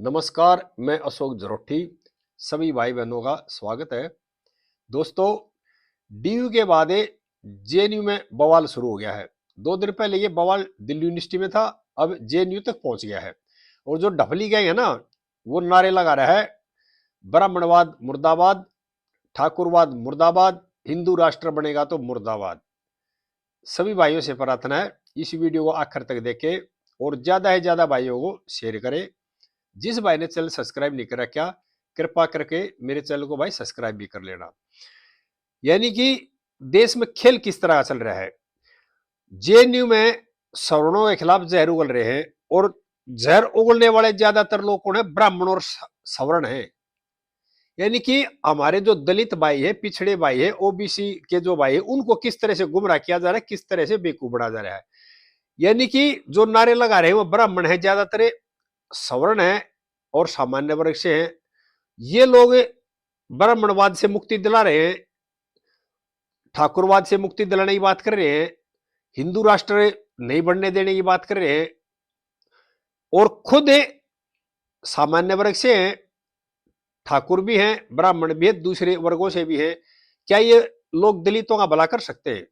नमस्कार, मैं अशोक जरोठी। सभी भाई बहनों का स्वागत है। दोस्तों, डीयू के बाद जेएनयू में बवाल शुरू हो गया है। 2 दिन पहले ये बवाल दिल्ली यूनिवर्सिटी में था, अब जेएनयू तक पहुंच गया है। और जो ढफली गैंग है ना, वो नारे लगा रहा है, ब्राह्मणवाद मुर्दाबाद, ठाकुरवाद मुर्दाबाद, हिंदू राष्ट्र बनेगा तो मुर्दाबाद। सभी भाइयों से प्रार्थना है, इस वीडियो को आखिर तक देखें और ज्यादा से ज्यादा भाइयों को शेयर करें। जिस भाई ने चैनल सब्सक्राइब नहीं करा, क्या कृपा करके मेरे चैनल को भाई सब्सक्राइब भी कर लेना। यानी कि देश में खेल किस तरह चल रहा है। जेएनयू में सवर्णों के खिलाफ जहर उगल रहे हैं और जहर उगलने वाले ज्यादातर लोग कौन है? ब्राह्मण और सवर्ण है। यानी कि हमारे जो दलित भाई है, पिछड़े भाई है, ओबीसी के जो भाई है, उनको किस तरह से गुमराह किया जा रहा है, किस तरह से बेवकूफ बनाया जा रहा है। यानी कि जो नारे लगा रहे हैं वो ब्राह्मण है, ज्यादातर सवर्ण है और सामान्य वर्ग से है। ये लोग ब्राह्मणवाद से मुक्ति दिला रहे हैं, ठाकुरवाद से मुक्ति दिलाने की बात कर रहे हैं, हिंदू राष्ट्र नहीं बनने देने की बात कर रहे हैं और खुद सामान्य वर्ग से हैं, ठाकुर भी हैं, ब्राह्मण भी है, दूसरे वर्गों से भी है। क्या ये लोग दलितों का भला कर सकते हैं?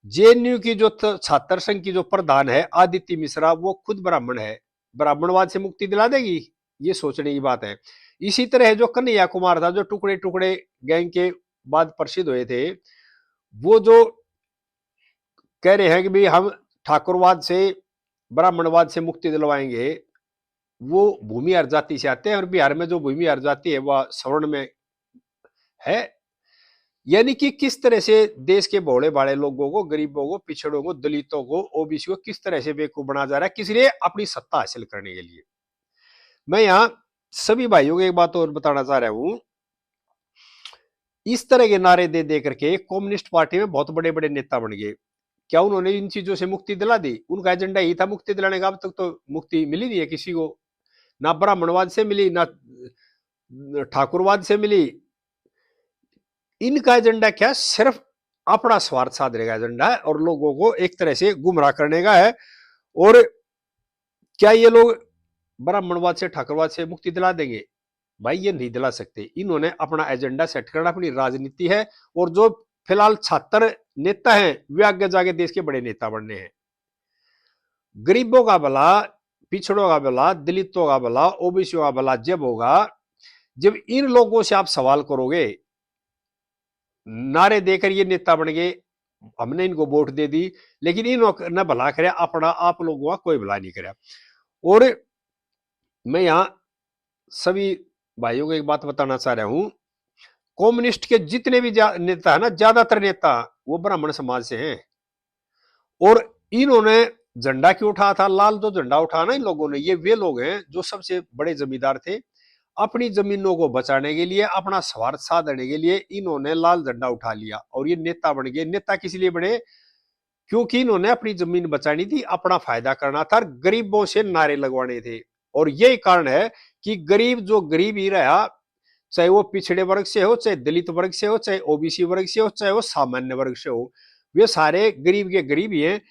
जेएनयू की जो छात्र संघ की जो प्रधान है आदित्य मिश्रा, वो खुद ब्राह्मण है, ब्राह्मणवाद से मुक्ति दिला देगी? ये सोचने की बात है। इसी तरह जो कन्हैया कुमार था, जो टुकड़े टुकड़े गैंग के बाद प्रसिद्ध हुए थे, वो जो कह रहे हैं कि भाई हम ठाकुरवाद से ब्राह्मणवाद से मुक्ति दिलवाएंगे, वो भूमि हर जाति से आते हैं और बिहार में जो भूमि हर जाति है वह सवर्ण में है। यानी कि किस तरह से देश के भोले भाले लोगों को, गरीबों को, पिछड़ों को, दलितों को, ओबीसी को किस तरह से बेवकूफ बनाया जा रहा है, किस लिए? अपनी सत्ता हासिल करने के लिए। मैं यहां सभी भाइयों को एक बात और बताना चाह रहा हूं। इस तरह के नारे दे दे करके कम्युनिस्ट पार्टी में बहुत बड़े बड़े नेता बन गए। क्या उन्होंने इन चीजों से मुक्ति दिला दी? उनका एजेंडा यही था मुक्ति दिलाने का। अब तक तो मुक्ति मिली नहीं है किसी को, ना ब्राह्मणवाद से मिली, ना ठाकुरवाद से मिली। इनका एजेंडा क्या? सिर्फ अपना स्वार्थ साधने का एजेंडा है और लोगों को एक तरह से गुमराह करने का है। और क्या ये लोग ब्राह्मणवाद से, ठाकुरवाद से मुक्ति दिला देंगे? भाई ये नहीं दिला सकते। इन्होंने अपना एजेंडा सेट करना, अपनी राजनीति है। और जो फिलहाल छात्र नेता हैं वे आगे जाके देश के बड़े नेता बनने हैं। गरीबों का भला, पिछड़ों का भला, दलितों का भला, ओबीसियों का भला जब होगा जब इन लोगों से आप सवाल करोगे। नारे देकर ये नेता बन गए, हमने इनको वोट दे दी, लेकिन इन्होंने भला करे अपना, आप लोगों का कोई भला नहीं करे। और मैं यहां सभी भाइयों को एक बात बताना चाह रहा हूं। कम्युनिस्ट के जितने भी नेता है ना, ज्यादातर नेता वो ब्राह्मण समाज से हैं। और इन्होंने झंडा क्यों उठाया था? लाल जो झंडा उठाया ना इन लोगों ने, ये वे लोग हैं जो सबसे बड़े जमींदार थे। अपनी जमीनों को बचाने के लिए, अपना स्वार्थ साधने के लिए इन्होंने लाल झंडा उठा लिया और ये नेता बन गए। नेता किस लिए बने? क्योंकि इन्होंने अपनी जमीन बचानी थी, अपना फायदा करना था, गरीबों से नारे लगवाने थे। और यही कारण है कि गरीब जो गरीब ही रहा, चाहे वो पिछड़े वर्ग से हो, चाहे दलित वर्ग से हो, चाहे ओबीसी वर्ग से हो, चाहे वो सामान्य वर्ग से हो, वे सारे गरीब के गरीब ही हैं।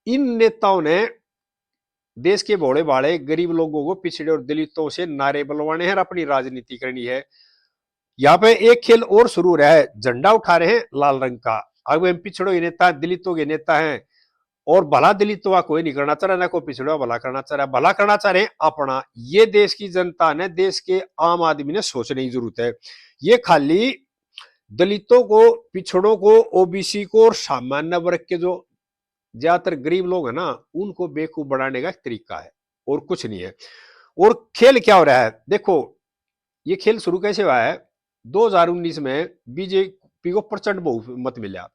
इन नेताओं ने देश के भोले भाले गरीब लोगों को, पिछड़े और दलितों से नारे बुलवाने हैं और अपनी राजनीति करनी है। यहाँ पे एक खेल और शुरू हो रहा है। झंडा उठा रहे हैं लाल रंग का, अब हम पिछड़ों के नेता, दलितों के नेता हैं और भला दलितों का कोई नहीं करना चाह रहा, ना कोई पिछड़ों का भला करना चाह रहा है। भला करना चाह रहे हैं अपना। ये देश की जनता ने, देश के आम आदमी ने सोचने की जरूरत है। ये खाली दलितों को, पिछड़ों को, ओबीसी को और सामान्य वर्ग के जो ज्यादातर गरीब लोग हैं ना, उनको बेवकूफ बनाने का तरीका है और कुछ नहीं है। और खेल क्या हो रहा है देखो। ये खेल शुरू कैसे हुआ है? 2019 में बीजेपी को प्रचंड बहुमत मिला।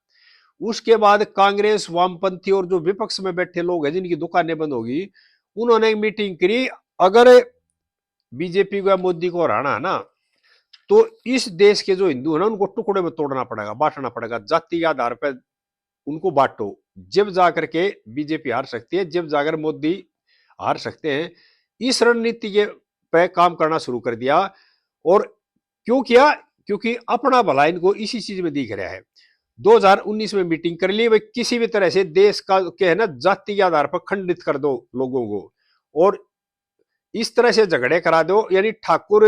उसके बाद कांग्रेस, वामपंथी और जो विपक्ष में बैठे लोग हैं जिनकी दुकानें बंद होगी, उन्होंने एक मीटिंग करी। अगर बीजेपी को या मोदी को हराना है ना, तो इस देश के जो हिंदू है ना, उनको टुकड़े में तोड़ना पड़ेगा, बांटना पड़ेगा, जाति के आधार पर उनको बांटो। जब जाकर के बीजेपी हार सकती है, जब जाकर मोदी हार सकते हैं। इस रणनीति के पे काम करना शुरू कर दिया। और क्यों किया? क्योंकि अपना भला इनको इसी चीज में दिख रहा है। 2019 में मीटिंग कर ली, भाई किसी भी तरह से देश का क्या है ना, जाति के आधार पर खंडित कर दो लोगों को। और इस तरह से झगड़े करा दो, यानी ठाकुर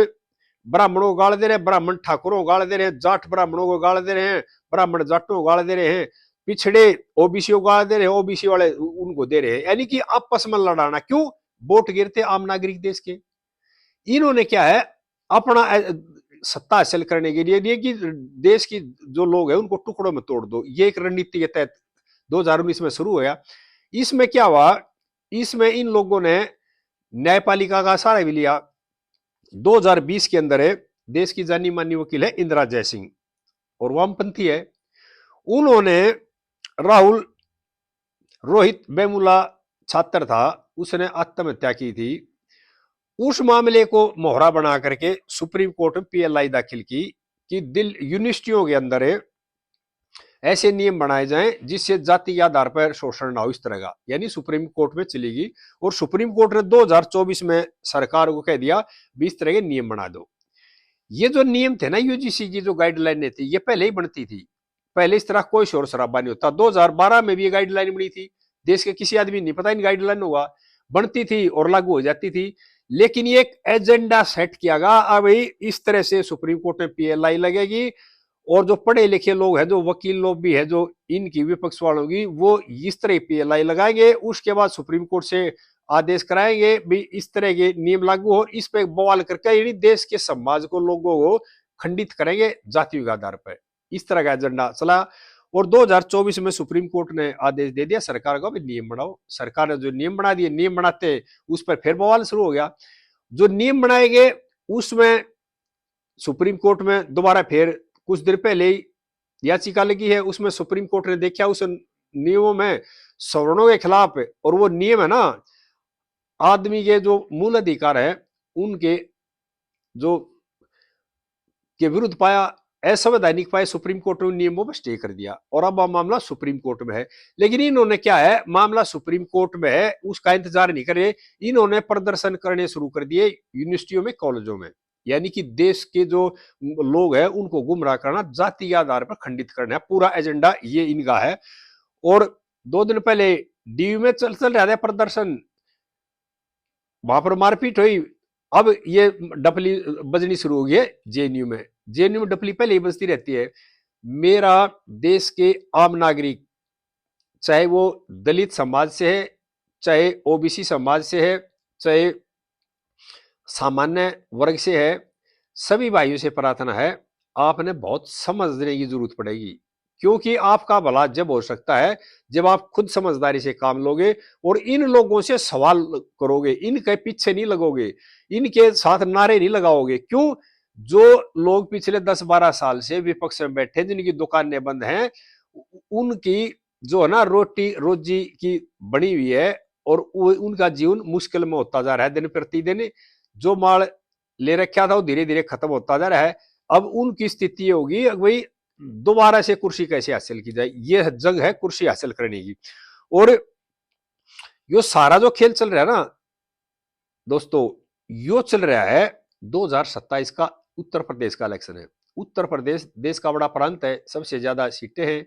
ब्राह्मणों को गाल दे रहे हैं, ब्राह्मण ठाकुरों को गाल दे रहे हैं, जाट ब्राह्मणों को गाल दे रहे हैं, ब्राह्मण जाटों को गाल दे रहे हैं, पिछड़े ओबीसी को गाल दे रहे हैं, ओबीसी वाले उनको दे रहे हैं, यानी कि आपस में लड़ाना। क्यों? वोट गिरते आम नागरिक देश के। इन्होंने क्या है, अपना सत्ता हासिल करने के लिए कि देश की जो लोग हैं उनको टुकड़ों में तोड़ दो, ये एक रणनीति के तहत 2019 में शुरू हुआ। इसमें क्या हुआ, इसमें इन लोगों ने न्यायपालिका का सहारा भी लिया। 2020 के अंदर है, देश की जानी मानी वकील है इंदिरा जयसिंह और वामपंथी है, उन्होंने राहुल रोहित वेमुला छात्र था, उसने आत्महत्या की थी, उस मामले को मोहरा बना करके सुप्रीम कोर्ट में पीएलआई दाखिल की कि दिल यूनिवर्सिटियों के अंदर ऐसे नियम बनाए जाएं जिससे जाति के आधार पर शोषण ना हो, इस तरह का, यानी सुप्रीम कोर्ट में चलेगी। और सुप्रीम कोर्ट ने 2024 में सरकार को कह दिया भी इस तरह के नियम बना दो। ये जो नियम थे ना यूजीसी की जो गाइडलाइन थी, ये पहले ही बनती थी, पहले इस तरह कोई शोर शराबा नहीं होता। 2012 में भी ये गाइडलाइन बनी थी, देश के किसी आदमी नहीं पता इन गाइडलाइन हुआ, बनती थी और लागू हो जाती थी। लेकिन ये एक एजेंडा सेट किया गया, अब इस तरह से सुप्रीम कोर्ट में पीएलआई लगेगी और जो पढ़े लिखे लोग हैं, जो वकील लोग भी है, जो इनकी विपक्ष वालों की, वो इस तरह पीएलआई लगाएंगे, उसके बाद सुप्रीम कोर्ट से आदेश कराएंगे भी इस तरह के नियम लागू हो, इस पे बवाल करके यानी देश के समाज को, लोगों को खंडित करेंगे जातियों के आधार पर। इस तरह का एजेंडा चला और 2024 में सुप्रीम कोर्ट ने आदेश दे दिया सरकार को भी नियम बनाओ। सरकार ने जो नियम बना दिए, नियम बनाते उस पर फिर बवाल शुरू हो गया। जो नियम बनाए गए उसमें सुप्रीम कोर्ट में दोबारा फिर कुछ देर पहले ही याचिका लगी है, उसमें सुप्रीम कोर्ट ने देखा उस नियमों में सवर्णों के खिलाफ, और वो नियम है ना आदमी के जो मूल अधिकार है उनके जो के विरुद्ध पाया, असंवैधानिक पाए, सुप्रीम कोर्ट ने नियमों पर स्टे कर दिया और अब मामला सुप्रीम कोर्ट में है। लेकिन इन्होंने क्या है, मामला सुप्रीम कोर्ट में है उसका इंतजार नहीं करे, इन्होंने प्रदर्शन करने शुरू कर दिए यूनिवर्सिटियों में, कॉलेजों में, यानी कि देश के जो लोग हैं उनको गुमराह करना, जाति के आधार पर खंडित करना, पूरा एजेंडा ये इनका है। और 2 दिन पहले डीयू में चल रहा था प्रदर्शन, वहां पर मारपीट हुई, अब ये डपली बजनी शुरू हो गई है जेएनयू में। जेएनयू में डपली पहले ही बजती रहती है। मेरा देश के आम नागरिक, चाहे वो दलित समाज से है, चाहे ओबीसी समाज से है, चाहे सामान्य वर्ग से है, सभी भाइयों से प्रार्थना है आपने बहुत समझने की जरूरत पड़ेगी, क्योंकि आपका भला जब हो सकता है जब आप खुद समझदारी से काम लोगे और इन लोगों से सवाल करोगे, इनके पीछे नहीं लगोगे, इनके साथ नारे नहीं लगाओगे। क्यों? जो लोग पिछले 10-12 साल से विपक्ष में बैठे, जिनकी दुकानें बंद हैं, उनकी जो है ना रोटी रोजी की बनी हुई है और उनका जीवन मुश्किल में होता जा रहा है दिन प्रतिदिन। जो माल ले रखा था वो धीरे धीरे खत्म होता जा रहा है। अब उनकी स्थिति होगी भाई दोबारा से कुर्सी कैसे हासिल की जाए, ये जंग है कुर्सी हासिल करने की। और यो सारा जो खेल चल रहा है ना दोस्तों, यो चल रहा है 2027 का उत्तर प्रदेश का इलेक्शन है। उत्तर प्रदेश देश का बड़ा प्रांत है, सबसे ज्यादा सीटें हैं,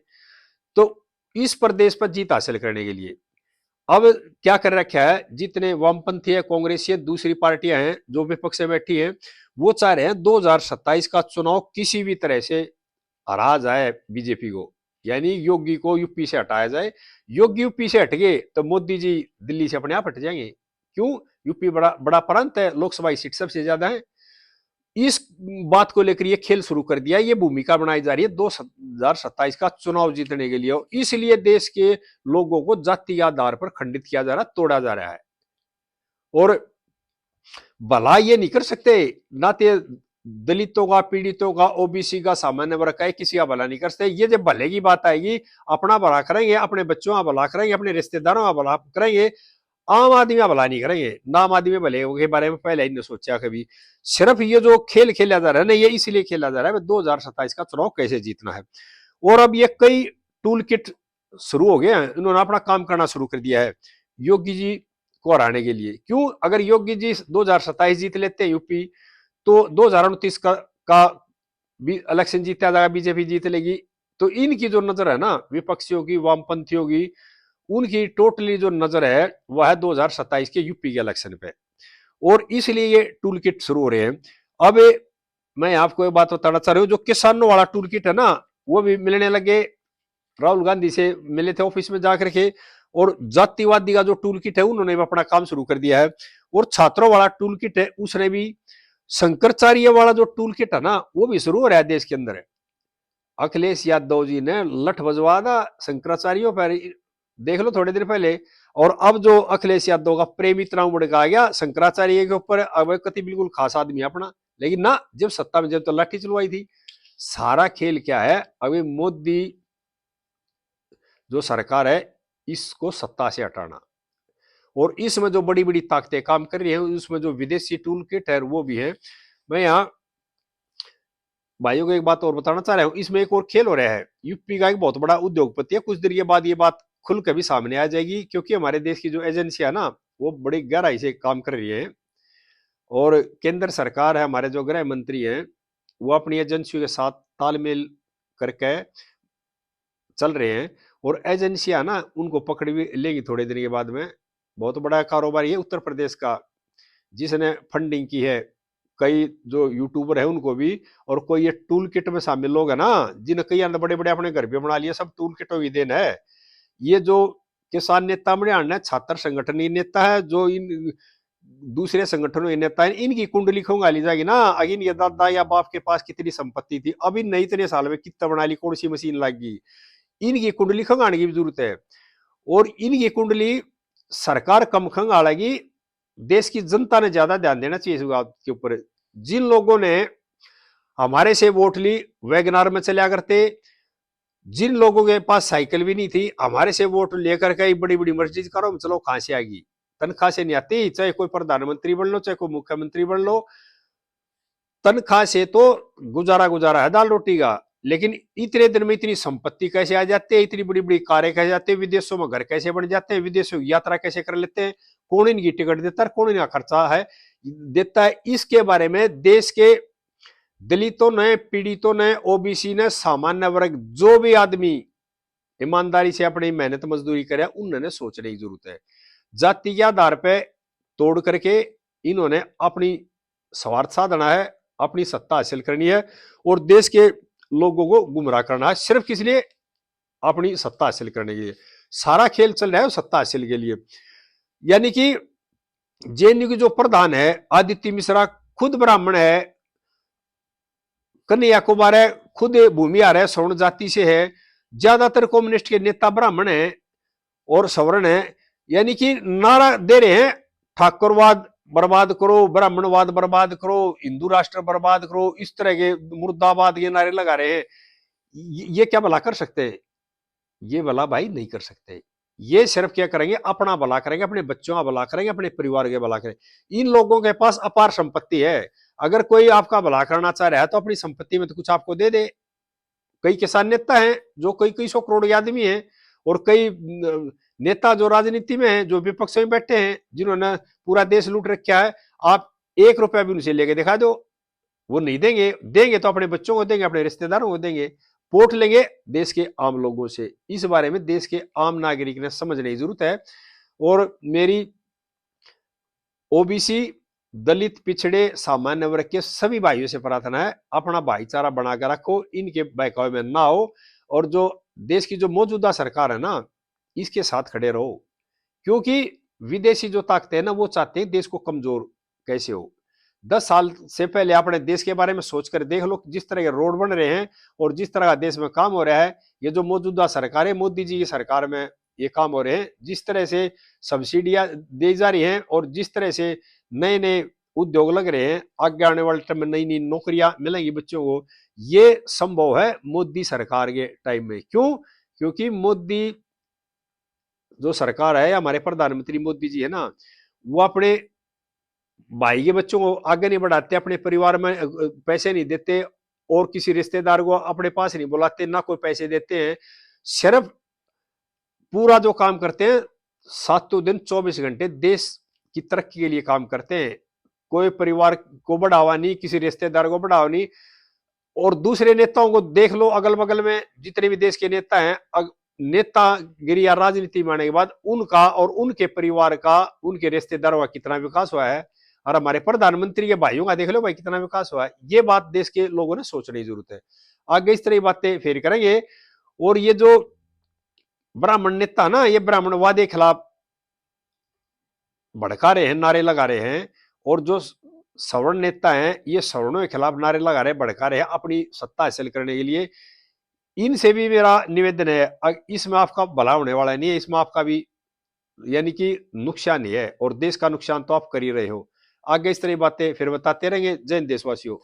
तो इस प्रदेश पर जीत हासिल करने के लिए अब क्या कर रखा है, जितने वामपंथी है, कांग्रेसी है, दूसरी पार्टियां हैं जो विपक्ष में बैठी हैं, वो चाह रहे हैं 2027 का चुनाव किसी भी तरह से हरा जाए बीजेपी को, यानी योगी को यूपी से हटाया जाए। योगी यूपी से हट गए तो मोदी जी दिल्ली से अपने आप हट जाएंगे। क्यों? यूपी बड़ा बड़ा प्रांत है, लोकसभा सीट सबसे ज्यादा है। इस बात को लेकर ये खेल शुरू कर दिया, ये भूमिका बनाई जा रही है 2027 का चुनाव जीतने के लिए। इसलिए देश के लोगों को जाति के आधार पर खंडित किया जा रहा, तोड़ा जा रहा है। और भला ये नहीं कर सकते, ना तो दलितों का, पीड़ितों का, ओबीसी का, सामान्य वर्ग का किसी का भला नहीं कर सकते। ये जब भले की बात आएगी, अपना भला करेंगे, अपने बच्चों का भला करेंगे, अपने रिश्तेदारों का भला करेंगे, आम आदमी का भला नहीं करेंगे। नाम आदमी भले के बारे में पहले ही नहीं सोचा कभी। सिर्फ ये जो खेल खेला जा रहा है ना, ये इसलिए खेला जा रहा है 2027 का चुनाव कैसे जीतना है। और अब ये कई टूल किट शुरू हो गए हैं, इन्होंने अपना काम करना शुरू कर दिया है योगी जी को हराने के लिए। क्यों? अगर योगी जी 2027 जीत लेते हैं यूपी, तो 2029 का इलेक्शन जीता जाएगा, बीजेपी जीत लेगी। तो इनकी जो नजर है ना विपक्षियों की, वामपंथियों की, उनकी टोटली जो नजर है वह है 2027 के यूपी के इलेक्शन पे। और इसलिए ये टूल किट शुरू हो रहे हैं। अब मैं आपको एक बात बताना चाह रहा हूं, जो किसानों वाला टूल किट है ना, वो भी मिलने लगे। राहुल गांधी से मिले थे ऑफिस में जाकर के, और जातिवादी का जो टूल किट है उन्होंने भी अपना काम शुरू कर दिया है। और छात्रों वाला टूल किट है उसने भी, शंकराचार्य वाला जो टूल किट है ना वो भी शुरू हो रहा है देश के अंदर। अखिलेश यादव जी ने लठ बजवा दा शंकराचार्यों पर, देख लो थोड़े दिन पहले। और अब जो अखिलेश यादव का प्रेम इतना उमड़ का आ गया शंकराचार्य के ऊपर, अब कति बिल्कुल खास आदमी अपना, लेकिन ना जब सत्ता में जब तो लाठी चलवाई थी। सारा खेल क्या है, अभी मोदी जो सरकार है इसको सत्ता से हटाना, और इसमें जो बड़ी बड़ी ताकतें काम कर रही है उसमें जो विदेशी टूल किट है वो भी है। मैं यहाँ भाइयों को एक बात और बताना चाह रहा हूँ, इसमें एक और खेल हो रहा है। यूपी का एक बहुत बड़ा उद्योगपति है, कुछ देर के बाद ये बात खुल कर भी सामने आ जाएगी, क्योंकि हमारे देश की जो एजेंसियां ना वो बड़ी गहराई से काम कर रही है। और केंद्र सरकार है, हमारे जो गृह मंत्री हैं वो अपनी एजेंसियों के साथ तालमेल करके चल रहे हैं। और एजेंसियां ना उनको पकड़ भी लेगी थोड़े दिन के बाद में। बहुत बड़ा कारोबार ये उत्तर प्रदेश का, जिसने फंडिंग की है कई जो यूट्यूबर है उनको भी। और कोई ये टूल किट में शामिल लोग है ना, जिन कई बड़े बड़े अपने घर भी बना लिए, सब टूल किटों की देन है। ये जो किसान नेता बने, छात्र संगठन ही नेता है, जो इन दूसरे संगठनों के नेता है, इनकी कुंडली खंगाली जाएगी ना। अगर इनके दादा या बाप के पास कितनी संपत्ति थी, अभी नई इतने साल में कितना बना ली, कौन सी मशीन लगी, इनकी कुंडली खंगाने की भी जरूरत है। और इनकी कुंडली सरकार कम खंगालेगी, देश की जनता ने ज्यादा ध्यान देना चाहिए इस बात के ऊपर। जिन लोगों ने हमारे से वोट ली वैगनार में चला करते, जिन लोगों के पास साइकिल भी नहीं थी हमारे से वोट लेकर के बड़ी बड़ी मर्जी करो, चलो कहां से आएगी, तनख्वाह से नहीं आती। चाहे कोई प्रधानमंत्री बन लो, चाहे कोई मुख्यमंत्री बन लो, तनख्वाह से तो गुजारा गुजारा है दाल रोटी का। लेकिन इतने दिन में इतनी संपत्ति कैसे आ जाते हैं, इतनी बड़ी बड़ी कारें कैसे जाते हैं, विदेशों में घर कैसे बन जाते हैं, विदेशों की यात्रा कैसे कर लेते हैं, कौन इनकी टिकट देता है, कौन इनका खर्चा है देता है, इसके बारे में देश के दलितों ने, पीड़ितों ने, ओबीसी ने, सामान्य वर्ग जो भी आदमी ईमानदारी से अपनी मेहनत मजदूरी करे उन्होंने सोचने की जरूरत है। जाति के आधार पर तोड़ करके इन्होंने अपनी स्वार्थ साधना है, अपनी सत्ता हासिल करनी है, और देश के लोगों को गुमराह करना है, सिर्फ किस लिए, अपनी सत्ता हासिल करने के लिए। सारा खेल चल रहा है सत्ता हासिल के लिए। यानी कि जेएनयू के जो प्रधान है आदित्य मिश्रा खुद ब्राह्मण है, कन्हैया कुमार है खुद भूमिहार है, सवर्ण जाति से है, ज्यादातर कम्युनिस्ट के नेता ब्राह्मण है और सवर्ण है। यानी कि नारा दे रहे हैं, ठाकुरवाद बर्बाद करो, ब्राह्मणवाद बर्बाद करो, हिंदू राष्ट्र बर्बाद करो, इस तरह के मुर्दाबाद के नारे लगा रहे हैं। ये क्या भला कर सकते हैं? ये भला भाई नहीं कर सकते। ये सिर्फ क्या करेंगे, अपना भला करेंगे, अपने बच्चों का भला करेंगे, अपने परिवार के भला करेंगे। इन लोगों के पास अपार संपत्ति है। अगर कोई आपका भला करना चाह रहा है तो अपनी संपत्ति में तो कुछ आपको दे दे। कई किसान नेता हैं जो कई कई सौ करोड़ आदमी हैं, और कई नेता जो राजनीति में हैं, जो विपक्ष में बैठे हैं, जिन्होंने पूरा देश लूट रखा है, आप 1 रुपया भी उनसे लेके दिखा दो, वो नहीं देंगे। देंगे तो अपने बच्चों को देंगे, अपने रिश्तेदारों को देंगे। वोट लेंगे देश के आम लोगों से। इस बारे में देश के आम नागरिक ने समझने की जरूरत है। और मेरी ओबीसी, दलित, पिछड़े, सामान्य वर्ग के सभी भाइयों से प्रार्थना है, अपना भाईचारा बनाकर रखो, इनके बहकावे में ना हो, और जो देश की जो मौजूदा सरकार है ना इसके साथ खड़े रहो। क्योंकि विदेशी जो ताकतें हैं ना वो चाहते हैं देश को कमजोर कैसे हो। 10 साल से पहले अपने देश के बारे में सोचकर देख लो, जिस तरह के रोड बन रहे हैं और जिस तरह का देश में काम हो रहा है। ये जो मौजूदा सरकार है, मोदी जी की सरकार में ये काम हो रहे हैं, जिस तरह से सब्सिडियां दी जा रही हैं और जिस तरह से नए नए उद्योग लग रहे हैं, आगे आने वाले टाइम में नई नई नौकरियां मिलेंगी बच्चों को, ये संभव है मोदी सरकार के टाइम में। क्यों? क्योंकि मोदी जो सरकार है, हमारे प्रधानमंत्री मोदी जी है ना, वो अपने भाई के बच्चों को आगे नहीं बढ़ाते, अपने परिवार में पैसे नहीं देते, और किसी रिश्तेदार को अपने पास नहीं बुलाते, ना कोई पैसे देते हैं। सिर्फ पूरा जो काम करते हैं, 7 दिन 24 घंटे देश की तरक्की के लिए काम करते हैं। कोई परिवार को बढ़ावा नहीं, किसी रिश्तेदार को बढ़ावा नहीं। और दूसरे नेताओं को देख लो, अगल बगल में जितने भी देश के नेता हैं, नेतागिरी या राजनीति में आने के बाद उनका और उनके परिवार का, उनके रिश्तेदारों का कितना विकास हुआ है। और हमारे प्रधानमंत्री के भाइयों का देख लो भाई कितना विकास हुआ है। ये बात देश के लोगों ने सोचने की जरूरत है। आगे इस तरह की बातें फिर करेंगे। और ये जो ब्राह्मण नेता ना, ये ब्राह्मणवाद के खिलाफ भड़का रहे हैं, नारे लगा रहे हैं, और जो सवर्ण नेता हैं ये सवर्णों के खिलाफ नारे लगा रहे हैं, भड़का रहे हैं अपनी सत्ता हासिल करने के लिए। इनसे भी मेरा निवेदन है, इसमें आपका भला होने वाला नहीं है, इसमें आपका भी यानी कि नुकसान ही है, और देश का नुकसान तो आप कर ही रहे हो। आगे इस तरह की बातें फिर बताते रहेंगे। जय हिंद देशवासियों।